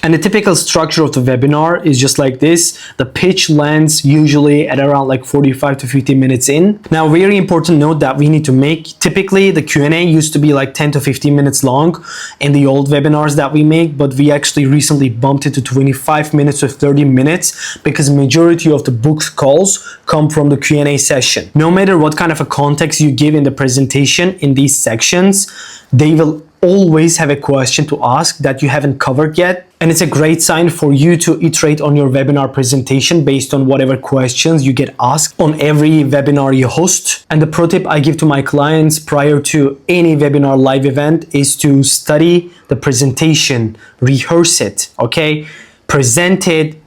And the typical structure of the webinar is just like this. The pitch lands usually at around like 45 to 50 minutes in. Now, very important note that we need to make. Typically, the Q&A used to be like 10 to 15 minutes long in the old webinars that we make, but we actually recently bumped it to 25 minutes to 30 minutes because majority of the booked calls come from the Q&A session. No matter what kind of a context you give in the presentation in these sections, they will always have a question to ask that you haven't covered yet. And it's a great sign for you to iterate on your webinar presentation based on whatever questions you get asked on every webinar you host. And the pro tip I give to my clients prior to any webinar live event is to study the presentation, rehearse it, okay? Present it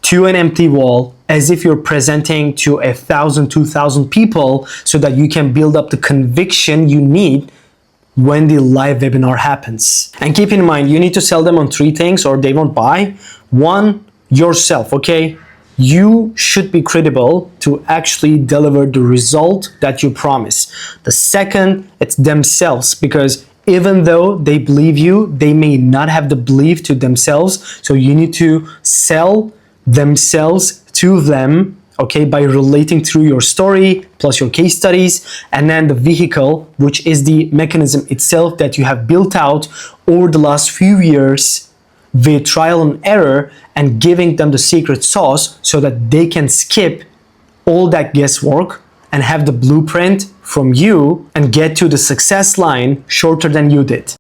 to an empty wall as if you're presenting to 1,000, 2,000 people so that you can build up the conviction you need when the live webinar happens. And keep in mind, you need to sell them on 3 things or they won't buy. 1, yourself, okay? You should be credible to actually deliver the result that you promise. The second, it's themselves, because even though they believe you, they may not have the belief to themselves. So you need to sell themselves to them, okay, by relating through your story plus your case studies, and then the vehicle, which is the mechanism itself that you have built out over the last few years with trial and error, and giving them the secret sauce so that they can skip all that guesswork and have the blueprint from you and get to the success line shorter than you did.